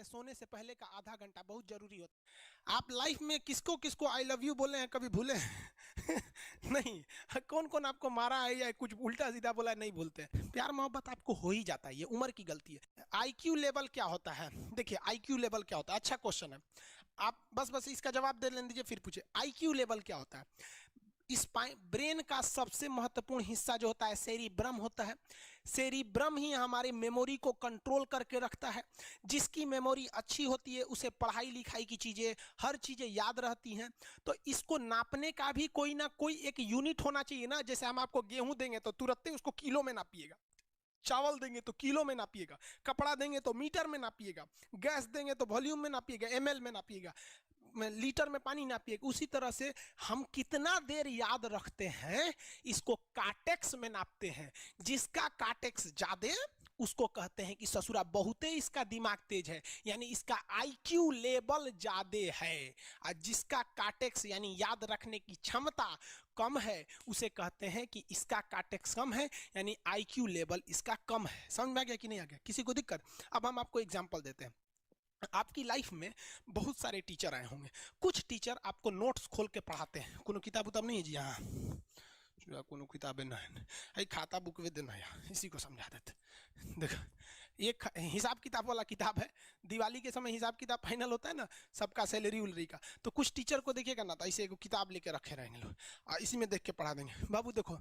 गया सोने से पहले का आधा घंटा बहुत जरूरी होता है। आप लाइफ में किसको किसको आई लव यू बोले हैं कभी भूले हैं? नहीं। कौन कौन आपको मारा है या कुछ उल्टा सीधा बोला है नहीं भूलते हैं। प्यार मोहब्बत आपको हो ही जाता है, ये उम्र की गलती है। आईक्यू लेवल क्या होता है? देखिए आईक्यू लेवल क्या होता है, अच्छा क्वेश्चन है। आप बस इसका जवाब दे लेने दीजिए फिर पूछे आईक्यू लेवल क्या होता है। इस ब्रेन का सबसे महत्वपूर्ण हिस्सा जो होता है सेरिब्रम होता है। सेरिब्रम ही हमारी मेमोरी को कंट्रोल करके रखता है। जिसकी मेमोरी अच्छी होती है उसे पढ़ाई लिखाई की चीजें, हर चीजें याद रहती हैं। तो इसको नापने का भी कोई ना कोई एक यूनिट होना चाहिए ना। जैसे हम आपको गेहूं देंगे तो तुरंत ही उसको किलो में नापिएगा, चावल देंगे तो किलो में नापिएगा, कपड़ा देंगे तो मीटर में नापिएगा, गैस देंगे तो वॉल्यूम में नापिएगा, एमएल में नापिएगा, लीटर में पानी नापिएगा। उसी तरह से हम कितना देर याद रखते हैं इसको काटेक्स में नापते हैं। जिसका काटेक्स ज्यादा उसको कहते हैं कि ससुरा बहुते इसका दिमाग तेज है, यानी इसका आईक्यू लेवल ज्यादा है। और जिसका काटेक्स यानी याद रखने की क्षमता कम है उसे कहते हैं कि इसका काटेक्स कम है, यानी आईक्यू लेवल इसका कम है। समझ में आ गया कि नहीं आ गया? किसी को दिक्कत? अब हम आपको एग्जांपल देते हैं। आपकी लाइफ में बहुत सारे टीचर आए होंगे। कुछ टीचर आपको नोट्स खोल के पढ़ाते हैं। कोनो किताब उताब नहीं है जी? हाँ, कोनो किताबें नहीं, खाता बुक वे देना है, इसी को समझा देते। देखो एक हिसाब किताब वाला किताब है। दिवाली के समय हिसाब किताब फाइनल होता है ना, सबका सैलरी उलरी का। तो कुछ टीचर को देखिएगा ना, तो ऐसे एक किताब लेके रखे रहेंगे लोग और इसी में देख के पढ़ा देंगे। बाबू देखो,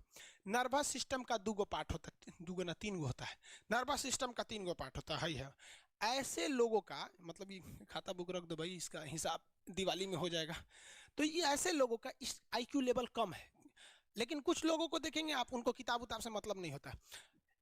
नर्वस सिस्टम का 2 गो पार्ट होता है, 2 गो ना 3 गो होता है। नर्वस सिस्टम का 3 गो पार्ट होता है। ऐसे लोगों का मतलब ये खाता बुक रख दो भाई, इसका हिसाब दिवाली में हो जाएगा। तो ये ऐसे लोगों का इस आईक्यू लेवल कम है। लेकिन कुछ लोगों को देखेंगे आप, उनको किताब उताब से मतलब नहीं होता।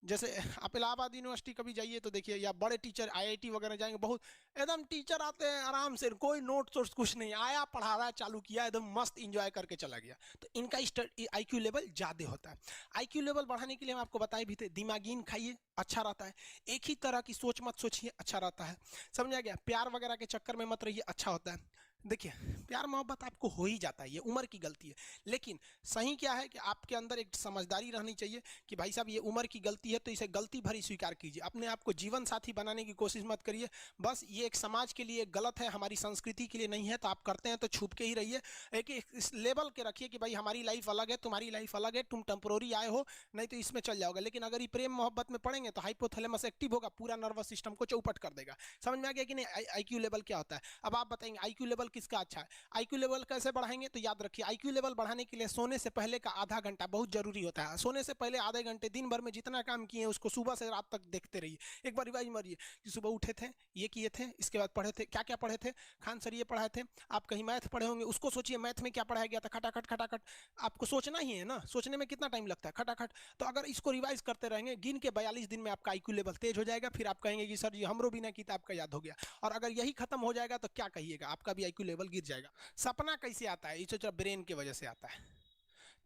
जैसे आप इलाहाबाद यूनिवर्सिटी कभी जाइए तो देखिए, या बड़े टीचर आईआईटी वगैरह जाएंगे, बहुत एकदम टीचर आते हैं आराम से, कोई नोट सोर्स कुछ नहीं, आया पढ़ा रहा है, चालू किया, एकदम मस्त इंजॉय करके चला गया। तो इनका आईक्यू लेवल ज्यादा होता है। आईक्यू लेवल बढ़ाने के लिए हम आपको बताए भी थे, दिमागीन खाइए, अच्छा रहता है। एक ही तरह की सोच मत सोचिए, अच्छा रहता है। समझा गया? प्यार वगैरह के चक्कर में मत रहिए, अच्छा होता है। देखिए प्यार मोहब्बत आपको हो ही जाता है, ये उम्र की गलती है। लेकिन सही क्या है कि आपके अंदर एक समझदारी रहनी चाहिए कि भाई साहब ये उम्र की गलती है तो इसे गलती भरी स्वीकार कीजिए। अपने आप को जीवन साथी बनाने की कोशिश मत करिए। बस ये एक समाज के लिए गलत है, हमारी संस्कृति के लिए नहीं है। तो आप करते हैं तो छुप के ही रहिए। एक इस लेवल के रखिए कि भाई हमारी लाइफ अलग है, तुम्हारी लाइफ अलग है, तुम टेम्पोररी आए हो, नहीं तो इसमें चल जाओगे। लेकिन अगर ये प्रेम मोहब्बत में पड़ेंगे तो हाइपोथैलेमस एक्टिव होगा, पूरा नर्वस सिस्टम को चौपट कर देगा। समझ में आ गया कि नहीं आईक्यू लेवल क्या होता है? अब आप बताएंगे आईक्यू लेवल किसका अच्छा है। आईक्यू लेवल कैसे बढ़ाएंगे? तो याद रखिए, आईक्यू लेवल बढ़ाने के लिए सोने से पहले का आधा घंटा बहुत जरूरी होता है। सोने से पहले आधे घंटे दिन भर में जितना काम किए उसको सुबह से रात तक देखते रहिए। एक बार रिवाइज मारिए कि सुबह उठे थे, ये किए थे, इसके बाद पढ़े थे, क्या क्या पढ़े थे। खान सर ये पढ़ाए थे, आप कहीं मैथ पढ़े होंगे, उसको सोचिए मैथ में क्या पढ़ाया गया था, खटाखट खटाखट। आपको सोचना ही है ना, सोचने में कितना टाइम लगता है, खटाखट। तो अगर इसको रिवाइज करते रहेंगे, गिन के 42 दिन में आपका आईक्यू लेवल तेज हो जाएगा। फिर आप कहेंगे कि सर जी हमरो बिना किताब का याद हो गया। और अगर यही खत्म हो जाएगा तो क्या कहिएगा, आपका भी आईक्यू लेवल गिर जाएगा। सपना कैसे आता है? ये ब्रेन की वजह से आता है।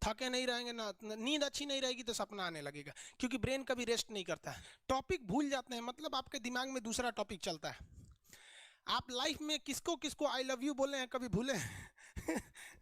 थके नहीं रहेंगे ना, नींद अच्छी नहीं रहेगी तो सपना आने लगेगा, क्योंकि ब्रेन कभी रेस्ट नहीं करता है। टॉपिक भूल जाते हैं, मतलब आपके दिमाग में दूसरा टॉपिक चलता है। आप लाइफ में किसको किसको आई लव यू बोले हैं कभी भूले हैं?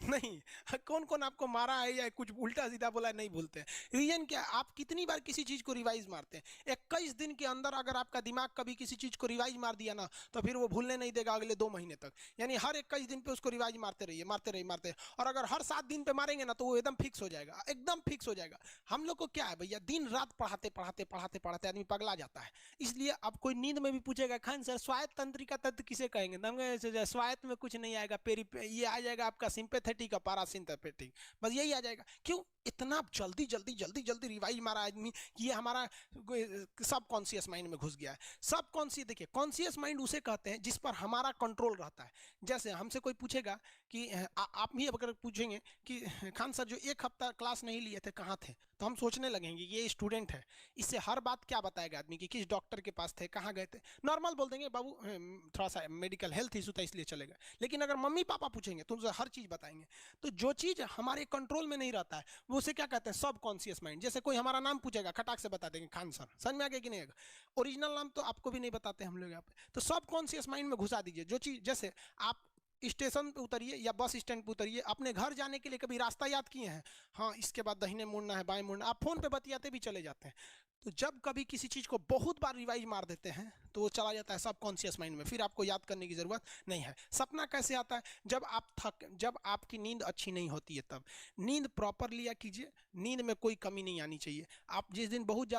नहीं। कौन कौन आपको मारा है या कुछ उल्टा सीधा बोला है नहीं भूलते हैं। रीजन क्या? आप कितनी बार किसी चीज को रिवाइज मारते हैं? 21 दिन के अंदर अगर आपका दिमाग कभी किसी चीज को रिवाइज मार दिया ना, तो फिर वो भूलने नहीं देगा अगले 2 महीने तक। यानी हर 21 दिन पे उसको रिवाइज मारते रहिए, मारते रहिए, मारते। और अगर हर 7 दिन पे मारेंगे ना तो वो एकदम फिक्स हो जाएगा, एकदम फिक्स हो जाएगा। हम लोग को क्या है भैया, दिन रात पढ़ाते पढ़ाते पढ़ाते पढ़ाते आदमी पगला जाता है। इसलिए अब कोई नींद में भी पूछेगा खान सर स्वायत्त तंत्रिका तत्व किसे कहेंगे, तो स्वायत्त में कुछ नहीं आएगा, ये आ जाएगा आपका सिंपैथेटिक और पैरासिम्पैथेटिक, बस यही आ जाएगा। क्यों इतना जल्दी जल्दी जल्दी जल्दी रिवाइज मारा आदमी कि ये हमारा सब कॉन्शियस माइंड में घुस गया है। सब कॉन्शियस, देखिए कॉन्शियस माइंड उसे कहते हैं जिस पर हमारा कंट्रोल रहता है। जैसे हमसे कोई पूछेगा कि आप ही अगर पूछेंगे कि खान सर जो 1 हफ्ता क्लास नहीं लिए थे कहाँ थे, तो हम सोचने लगेंगे ये स्टूडेंट है, इससे हर बात क्या बताएगा आदमी कि किस डॉक्टर के पास थे, कहाँ गए थे। नॉर्मल बोल देंगे बाबू थोड़ा सा मेडिकल हेल्थ इशू था इसलिए चले गए। लेकिन अगर मम्मी पापा पूछेंगे तो उनसे हर चीज बताएंगे। तो जो चीज हमारे कंट्रोल में नहीं रहता है वो उसे क्या कहते हैं, सब कॉन्शियस माइंड। जैसे कोई हमारा नाम पूछेगा, खटाक से बता देंगे खान सर, समझ में आ गया कि नहीं? ओरिजिनल नाम तो आपको भी नहीं बताते हम लोग यहाँ पे। तो सब कॉन्शियस माइंड में घुसा दीजिए जो चीज। जैसे आप स्टेशन पे उतरिए या बस स्टैंड पे उतरिए, अपने घर जाने के लिए कभी रास्ता याद किए हैं? हाँ, इसके बाद दाहिने मुड़ना है, बाएं मुड़ना, आप फोन पे बतियाते भी चले जाते हैं। तो जब कभी किसी चीज को बहुत बार रिवाइज मार देते हैं तो वो चला जाता है सबकॉन्शियस माइंड में, फिर आपको याद करने की जरूरत नहीं है। सपना कैसे आता है? जब आपकी नींद अच्छी नहीं होती है तब। नींद प्रॉपर लिया कीजिए, नींद में कोई कमी नहीं आनी चाहिए। आप जिस दिन बहुत